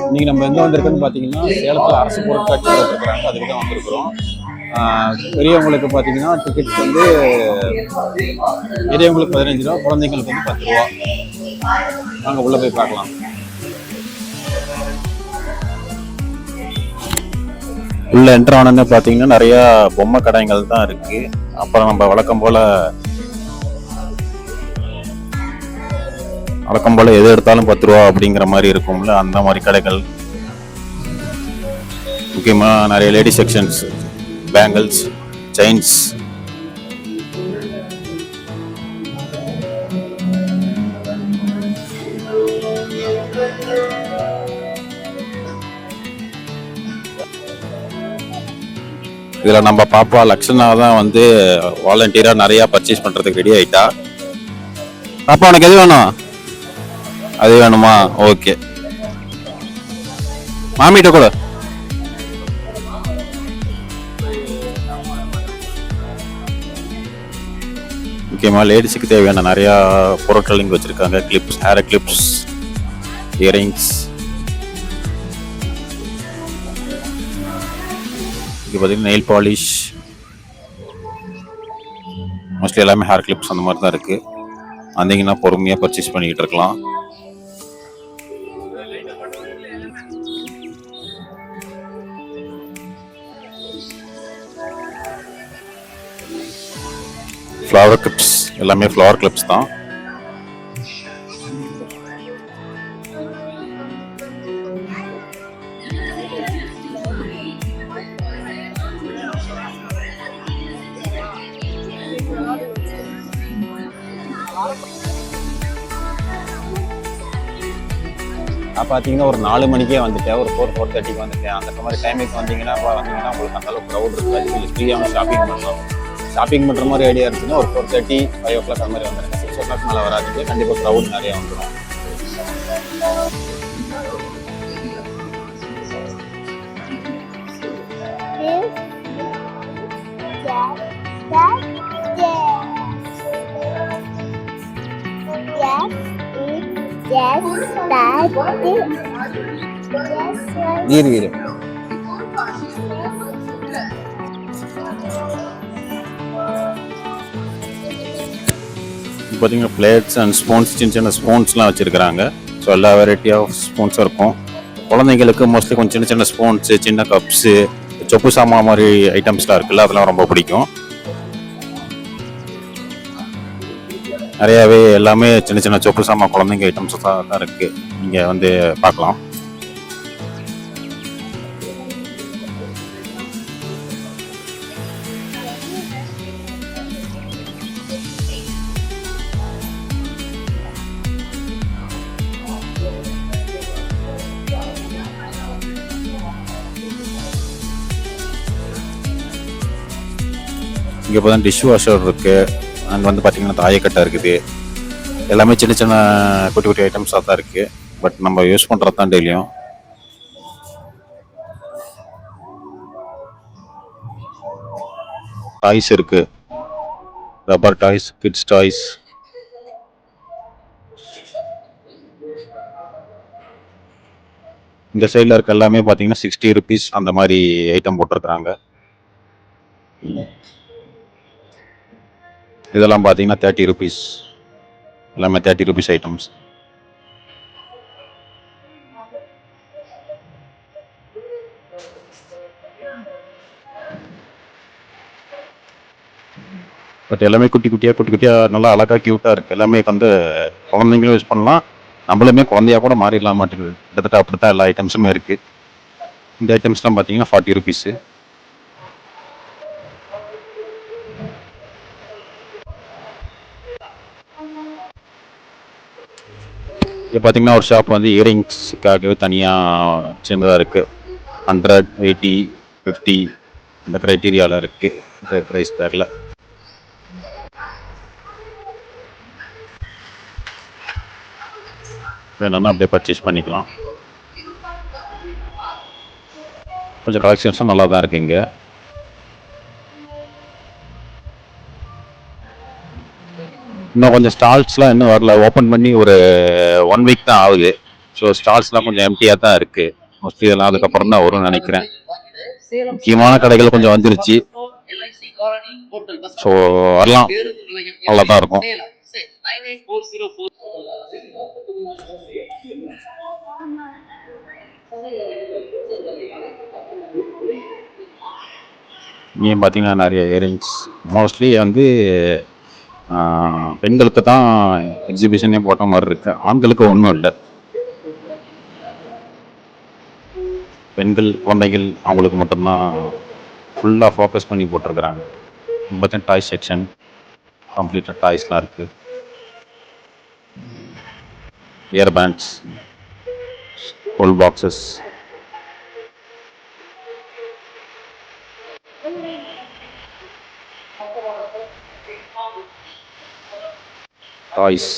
இன்னைக்கு நம்ம எங்கே வந்திருக்குன்னு பார்த்தீங்கன்னா சேலத்தில் அரசு பொருட்காட்சி போட்டிருக்கிறாங்க, அதுக்கு தான் வந்திருக்கிறோம். பெரியவங்களுக்கு பார்த்தீங்கன்னா டிக்கெட்ஸ் வந்து பெரியவங்களுக்கு 15 ரூபா, குழந்தைங்களுக்கு வந்து 10 ரூபா. நாங்கள் உள்ளே போய் பார்க்கலாம். உள்ள என்ட்ரு ஆனோன்னு பார்த்தீங்கன்னா நிறைய பொம்மை கடைகள் தான் இருக்கு. அப்புறம் நம்ம வழக்கம் போல எது எடுத்தாலும் 10 ரூபா அப்படிங்கிற மாதிரி இருக்கும்ல, அந்த மாதிரி கடைகள். முக்கியமாக நிறைய லேடி செக்ஷன்ஸ், பேங்கிள்ஸ், செயின்ஸ். இதில் நம்ம பாப்பா லக்ஷனா தான் வந்து வாலண்டியராக நிறையா பர்ச்சேஸ் பண்ணுறதுக்கு ரெடி ஆகிட்டா. பாப்பா உனக்கு எது வேணும்? அது வேணுமா? ஓகே, மாமிகிட்ட கூட. முக்கியமாக லேடிஸுக்கு தேவையான நிறையா பொருட்கள் இங்கே வச்சுருக்காங்க. Clips, hair clips, earrings. இங்கே பார்த்தீங்கன்னா நெயில் பாலிஷ், மோஸ்ட்லி எல்லாமே ஹேர் கிளிப்ஸ் அந்த மாதிரி தான் இருக்குது. வந்தீங்கன்னா பொறுமையாக பர்ச்சேஸ் பண்ணிக்கிட்டு இருக்கலாம். ஃப்ளவர் கிளிப்ஸ், எல்லாமே ஃப்ளவர் கிளிப்ஸ் தான். பார்த்தீங்கன்னா ஒரு 4 மணிக்கே வந்துட்டேன், ஒரு 4:30க்கு வந்துட்டேன். அந்த மாதிரி டைமுக்கு வந்தீங்கன்னா உங்களுக்கு அந்த அளவுக்கு க்ரௌட் இருக்காது. கொஞ்சம் ஃப்ரீயாக ஷாப்பிங் பண்ணலாம். ஷாப்பிங் பண்ணுற மாதிரி ஐடியா இருக்குன்னா ஒரு 4:30, 5 o'clock அந்த மாதிரி வந்துடுங்க. 6 o'clock மேலே வராதுங்க, கண்டிப்பாக க்ரௌட் நிறையா வந்துடும். Yes, Dad. Yes, பார்த்தீங்கன்னா பிளேட்ஸ் அண்ட் ஸ்பூன்ஸ், சின்ன ஸ்பூன்ஸ்லாம் வச்சுருக்கிறாங்க. ஸோ எல்லா வெரைட்டி ஆஃப் ஸ்பூன்ஸும் இருக்கும். குழந்தைங்களுக்கு மோஸ்ட்லி கொஞ்சம் சின்ன ஸ்பூன்ஸு, சின்ன கப்ஸு, சொப்பு சாமா மாதிரி ஐட்டம்ஸ்லாம் இருக்குல்ல, அதெல்லாம் ரொம்ப பிடிக்கும். நிறையாவே எல்லாமே சின்ன சொப்பு சாமா குழந்தைங்க ஐட்டம்ஸ் தான் இருக்குது. நீங்கள் வந்து பார்க்கலாம். இங்கே பார்த்தா டிஷ் வாஷர் இருக்குது. அங்கே வந்து பார்த்தீங்கன்னா தாயக்கட்டை இருக்குது. எல்லாமே சின்ன குட்டி ஐட்டம்ஸாக தான் இருக்குது. பட் நம்ம யூஸ் பண்ணுறது தான் டெய்லியும். டாய்ஸ் இருக்குது, ரப்பர் டாய்ஸ், கிட்ஸ் டாய்ஸ். இந்த சைடில் இருக்க எல்லாமே பார்த்தீங்கன்னா 60 rupees அந்த மாதிரி ஐட்டம் போட்டிருக்கிறாங்க. இதெல்லாம் பார்த்தீங்கன்னா 30 rupees. எல்லாமே 30 rupees ஐட்டம்ஸ். பட் எல்லாமே குட்டியாக நல்லா அழகாக க்யூட்டாக இருக்குது. எல்லாமே வந்து குழந்தைங்களும் யூஸ் பண்ணலாம், நம்மளுமே குழந்தையாக கூட மாறிடலாம் மாட்டேங்குது. கிட்டத்தட்ட அப்படி தான் எல்லா ஐட்டம்ஸுமே இருக்குது. இந்த ஐட்டம்ஸ்லாம் பார்த்தீங்கன்னா 40 rupees. இப்போ பார்த்தீங்கன்னா ஒரு ஷாப் வந்து இயரிங்ஸுக்காகவே தனியாக சின்னதாக இருக்குது. 100, 80, 50 இந்த க்ரைட்டீரியாவில் இருக்குது. இந்த ப்ரைஸ் தரல. வேணும்னா அப்படியே பர்ச்சேஸ் பண்ணிக்கலாம். கொஞ்சம் கலெக்ஷன்ஸும் நல்லா தான் இருக்குது இங்கே. இன்னும் கொஞ்சம் ஸ்டால்ஸ்லாம் இன்னும் வரல, ஓப்பன் பண்ணி ஒரு 1 வீக் தான் ஆகுது. ஸோ ஸ்டால்ஸ்லாம் கொஞ்சம் எம்டியாக தான் இருக்குது. மோஸ்ட்லி இதெல்லாம் அதுக்கப்புறம் தான் வரும்னு நினைக்கிறேன். முக்கியமான கடைகள் கொஞ்சம் வந்துருச்சு. ஸோ வரலாம், அவ்வளோதான் இருக்கும். இங்கே பார்த்தீங்கன்னா நிறைய இயரிங்ஸ், மோஸ்ட்லி வந்து பெண்களுக்கு தான் எக்ஸிபிஷனே போட்ட மாதிரி இருக்கு. ஆண்களுக்கு ஒன்றும் இல்லை. பெண்கள் குழந்தைகள் அவங்களுக்கு மட்டும்தான் ஃபுல்லாக ஃபோக்கஸ் பண்ணி போட்டிருக்கிறாங்க. பார்த்தீங்கன்னா டாய் செக்ஷன், கம்ப்ளீட்டாக டாய்ஸ்லாம் இருக்கு. இயர் பேண்ட்ஸ், கோல் பாக்ஸஸ், டாய்ஸ்.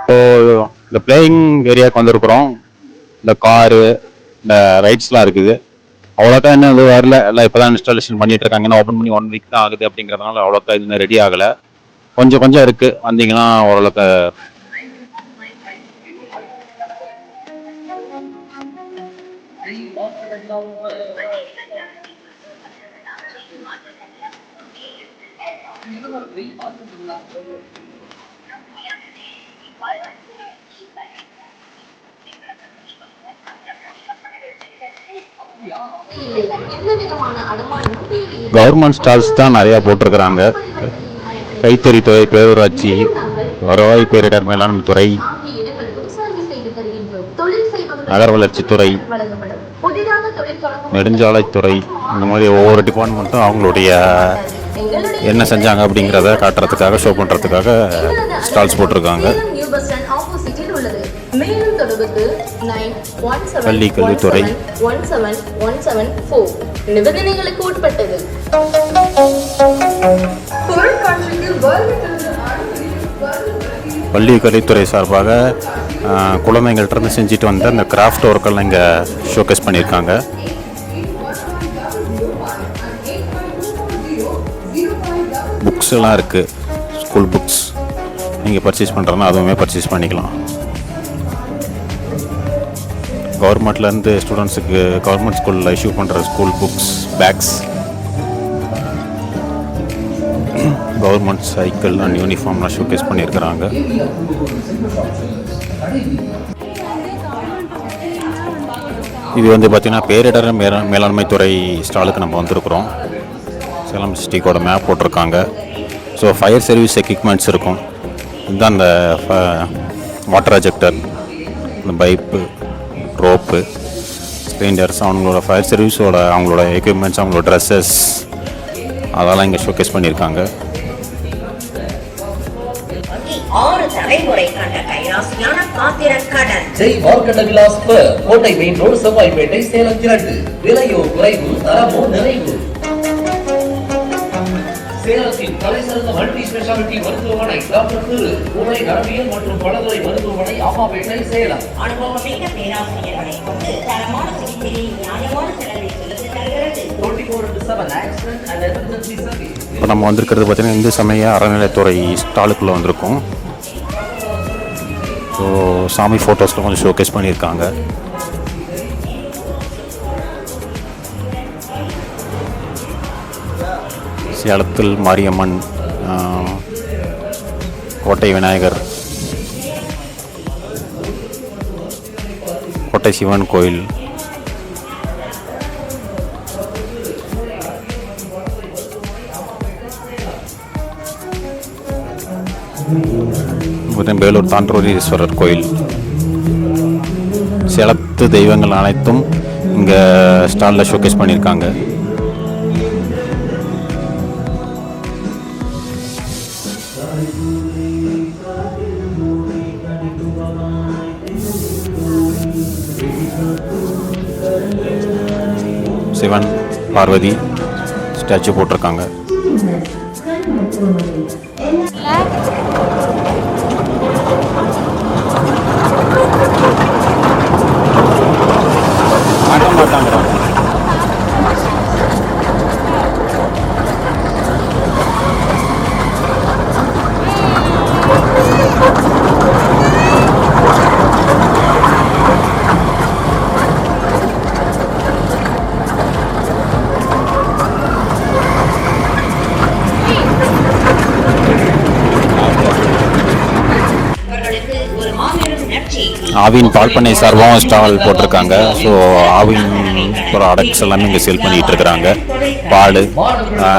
ஸோ இந்த பிளேயிங் ஏரியாவுக்கு வந்திருக்கிறோம். இந்த காரு, இந்த ரைட்ஸ்லாம் இருக்குது. அவ்வளோக்கா இன்னும் இது வரல, எல்லாம் இப்போ தான் இன்ஸ்டாலேஷன் பண்ணிட்டு இருக்காங்க. இன்னும் ஓப்பன் பண்ணி 1 வீக் தான் ஆகுது. அப்படிங்கிறதுனால அவ்வளோக்கா இன்னும் ரெடி ஆகலை. கொஞ்சம் கொஞ்சம் இருக்கு, வந்தீங்கன்னா ஓரளவுக்கு. கவர்மெண்ட் ஸ்டால்ஸ் தான் நிறையா போட்டிருக்கிறாங்க. கைத்தறித்துறை, பேரூராட்சி, வருவாய் பேரிடர் மேலாண்மை துறை, நகர வளர்ச்சித்துறை, நெடுஞ்சாலைத்துறை, இந்த மாதிரி ஒவ்வொரு டிபார்ட்மெண்ட்டும் அவங்களுடைய என்ன செஞ்சாங்க அப்படிங்கிறத காட்டுறதுக்காக, ஷோ பண்ணுறதுக்காக ஸ்டால்ஸ் போட்டிருக்காங்க. பள்ளி கல்வித்துறை, நிபந்தனைகளுக்கு உட்பட்டது. பள்ளி கல்வித்துறை சார்பாக குழந்தைங்கள்ட்ட இருந்து செஞ்சுட்டு வந்த அந்த கிராஃப்ட் ஒர்க்கெல்லாம் இங்கே ஷோகேஸ் பண்ணியிருக்காங்க. புக்ஸ் எல்லாம் இருக்குது, ஸ்கூல் புக்ஸ். நீங்கள் பர்ச்சேஸ் பண்ணுறதுனா அதுவுமே பர்ச்சேஸ் பண்ணிக்கலாம். கவர்மெண்ட்லேருந்து ஸ்டூடெண்ட்ஸுக்கு கவர்மெண்ட் ஸ்கூலில் இஷ்யூ பண்ணுற school books, bags, government cycle and யூனிஃபார்ம்லாம் ஷோகேஸ் பண்ணியிருக்கிறாங்க. இது வந்து பார்த்திங்கன்னா பேரிடர் மேலாண்மை துறை ஸ்டாலுக்கு நம்ம வந்திருக்கிறோம். சேலம் டிஸ்ட்ரிக்டோட மேப் போட்டிருக்காங்க. ஸோ ஃபயர் சர்வீஸ் எக்யூப்மெண்ட்ஸ் இருக்கும். இதுதான் அந்த வாட்டர் அஜெக்டர், இந்த பைப்பு, ரோப்பு, ஸ்ப்ளிண்டர்ஸ், அவங்களோட ஃபயர் சர்வீஸோட அவங்களோட எக்யூப்மெண்ட்ஸ், அவங்களோட ட்ரெஸ்ஸஸ், அதெல்லாம் இங்கே ஷோகேஸ் பண்ணியிருக்காங்க. 6 தலைமுறை கண்ட கைலாசியான பாத்திரக்கடல் ஜெய் மார்க்கண்ட விலாஸ் பர் கோட்டை மெயின் ரோடு, செவ்வாய்ப்பேட்டை, சேலம் 2. விலையோ குறைவு, தரமோ நிறைவு. சேலத்தின் தலைசிறந்த மல்டி ஸ்பெஷாலிட்டி மருத்துவமனை டாக்டர் திரு மூளை நரம்பியல் மற்றும் பலதுறை மருத்துவமனை, அம்மாபேட்டை, சேலம். அனுபவமிக்க பேராசிரியர்களை கொண்டு தரமான சிகிச்சையை நியாயமான செலவில் செலுத்தி தருகிறது. 24/7 ஆக்சிடென்ட் அண்ட் எமர்ஜென்சி சர்வீஸ். இப்போ நம்ம வந்திருக்கிறது பார்த்தீங்கன்னா இந்து சமய அறநிலையத்துறை ஸ்டாலுக்குள்ளே வந்திருக்கோம். ஸோ சாமி ஃபோட்டோஸ்லாம் கொஞ்சம் ஷோகேஸ் பண்ணியிருக்காங்க. சேலத்தில் மாரியம்மன், கோட்டை விநாயகர், கோட்டை சிவன் கோயில், வேலூர் தாண்டூரீஸ்வரர் கோயில், சேலத்து தெய்வங்கள் அனைத்தும் இங்கே ஸ்டாலில் ஷோகேஸ் பண்ணியிருக்காங்க. சிவன் பார்வதி ஸ்டாச்சு போட்டிருக்காங்க. மாட்ட மாட்டாங்க. அவர்களுக்கு ஒரு மாபெரும் நற்செய்தி. ஆவின் பால் பண்ணை சார்பாகவும் ஸ்டால் போட்டிருக்காங்க. ஸோ ஆவின் ப்ராடக்ட்ஸ் எல்லாமே இங்கே சேல் பண்ணிகிட்டு இருக்கிறாங்க. பால்,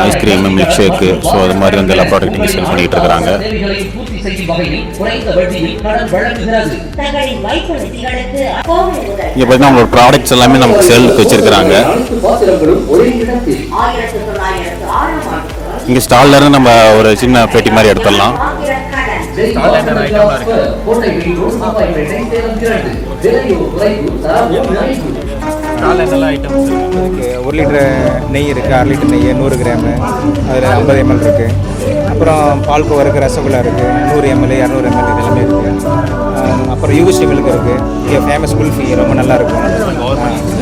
ஐஸ்கிரீமு, மில்க் ஷேக்கு, ஸோ அது மாதிரி வந்து எல்லா ப்ராடக்ட்டும் இங்கே சேல் பண்ணிகிட்டு இருக்கிறாங்க. தங்களின் வைப்பு நிதிகளுக்கு கோவை முதல் இங்கே பார்த்தீங்கன்னா உங்களோட ப்ராடக்ட்ஸ் எல்லாமே நமக்கு சேலுக்கு வச்சுருக்கிறாங்க. 1906 இங்கே ஸ்டால்லேருந்து நம்ம ஒரு சின்ன பேட்டி மாதிரி எடுத்துடலாம். ஸ்டாலில் என்னெல்லாம் ஐட்டம்ஸ் இருக்குது? 1 லிட்டர் நெய் இருக்குது, 1/2 லிட்டர் நெய் 100 கிராமு, அதில் 50 ml இருக்குது. அப்புறம் பால் கோவா இருக்குது, ரசகுல்லா இருக்குது, 100 ml 200 ml இது எல்லாமே இருக்குது. அப்புறம் யூஎஸ்டி மில்க் இருக்குது. இங்கே ஃபேமஸ் குல்ஃபி ரொம்ப நல்லாயிருக்கும்.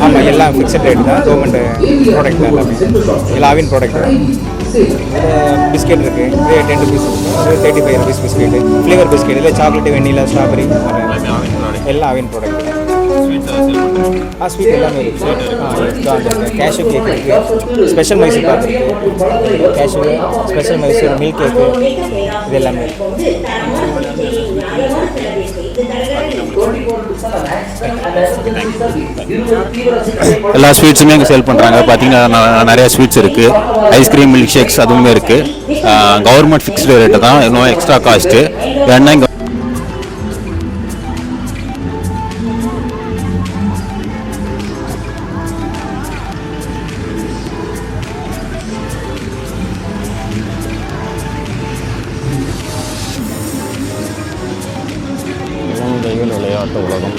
ஆமாம், எல்லாம் ஃபிக்ஸட் ரேட் தான், கவர்மெண்ட் ப்ராடக்ட் தான் எல்லாமே, எல்லாம் ஆவின் ப்ராடக்ட் தான். பிஸ்கெட் இருக்குது, இது 10 rupees, இது 35 rupees பிஸ்கெட்டு. ஃப்ளேவர் பிஸ்கெட் இதில் சாக்லேட்டு, வெண்ணிலா, ஸ்ட்ராபெரி எல்லாம் ஆவின் ப்ராடக்ட். ஸ்வீட் எல்லாமே இருக்குது. கேஷ்யூ கேக் இருக்குது, ஸ்பெஷல் மைசூர் பாக் இருக்குது, கேஷ்யூ ஸ்பெஷல் மைசூர் மில்க் கேக்கு, இது எல்லாமே. எல்லா ஸ்வீட்ஸுமே இங்கே சேல் பண்ணுறாங்க. பார்த்தீங்கன்னா நிறைய ஸ்வீட்ஸ் இருக்குது, ஐஸ்கிரீம், மில்க் ஷேக்ஸ் அதுவுமே இருக்குது. கவர்மெண்ட் ஃபிக்ஸ்டு ரேட்டு தான், இன்னும் எக்ஸ்ட்ரா காஸ்ட்டு. ஏன்னா இங்கே குழந்தைகள் விளையாட்டு உலகம்.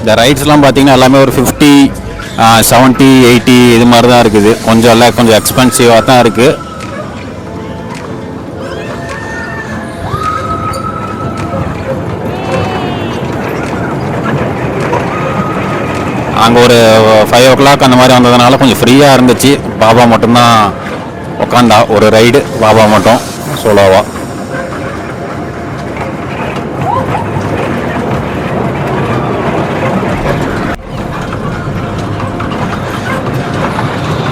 இந்த ரைட்ஸ்லாம் பார்த்தீங்கன்னா எல்லாமே ஒரு 50, 70, 80 இது மாதிரி தான் இருக்குது. கொஞ்சம் எல்லாம் கொஞ்சம் எக்ஸ்பென்சிவாக தான் இருக்குது. அங்கே ஒரு 5 o'clock அந்த மாதிரி வந்ததுனால கொஞ்சம் ஃப்ரீயாக இருந்துச்சு. பாபா மட்டும்தான் உட்காந்தா, ஒரு ரைடு பாபா மட்டும் சோலோவா.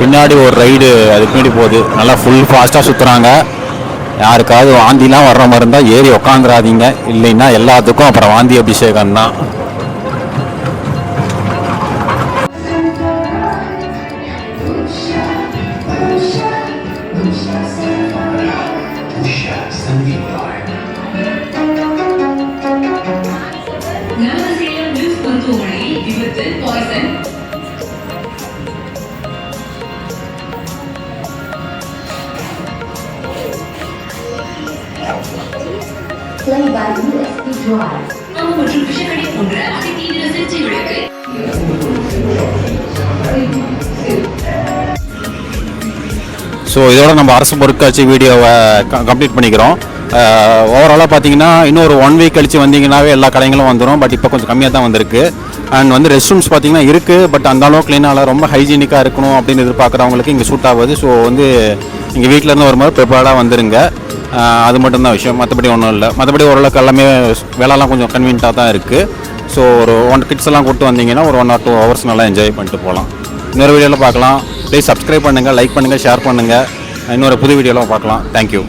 பின்னாடி ஒரு ரைடு அது பின்னாடி போகுது, நல்லா ஃபுல் ஃபாஸ்ட்டாக சுற்றுறாங்க. யாருக்காவது வாந்திலாம் வர்ற மாதிரி இருந்தால் ஏறி உக்காந்துடாதீங்க, இல்லைன்னா எல்லாத்துக்கும் அப்புறம் வாந்தி அபிஷேகம் தான். மற்றும் விஷக்கடி போன்ற அதிதீவிர சிகிச்சைகளுக்கு ஸோ இதோட நம்ம அரசு பொருட்காட்சி வீடியோவை கம்ப்ளீட் பண்ணிக்கிறோம். ஓவராலாக பார்த்தீங்கன்னா இன்னொரு 1 வீக் கழிச்சு வந்தீங்கன்னாவே எல்லா கடைகளும் வந்துடும். பட் இப்போ கொஞ்சம் கம்மியாக தான் வந்திருக்கு. அண்ட் வந்து ரெஸ்ட் ரூம்ஸ் பார்த்தீங்கன்னா இருக்குது, பட் அந்த அளவுக்கு க்ளீனாக ரொம்ப ஹைஜீனிக்காக இருக்கணும் அப்படின்னு எதிர்பார்க்குறவங்களுக்கு இங்கே சூட் ஆகுது. ஸோ வந்து இங்கே வீட்டிலேருந்து வரும்போது ப்ரிப்பேர்டாக வந்துருங்க. அது மட்டும்தான் விஷயம், மற்றபடி ஒன்றும் இல்லை. மற்றபடி ஓரளவுக்கு எல்லாமே வேலைலாம் கொஞ்சம் கன்வீனியண்ட்டாக தான் இருக்குது. ஸோ ஒரு 1 கிட்ஸ் எல்லாம் கூப்பிட்டு வந்தீங்கன்னா ஒரு 1 or 2 hours நல்லா என்ஜாய் பண்ணிட்டு போகலாம். இன்னொரு வீடியோவில் பார்க்கலாம். ப்ளீஸ் சப்ஸ்கிரைப் பண்ணுங்கள், லைக் பண்ணுங்கள், ஷேர் பண்ணுங்கள். இன்னொரு புது வீடியோவில் பார்க்கலாம். தேங்க்யூ.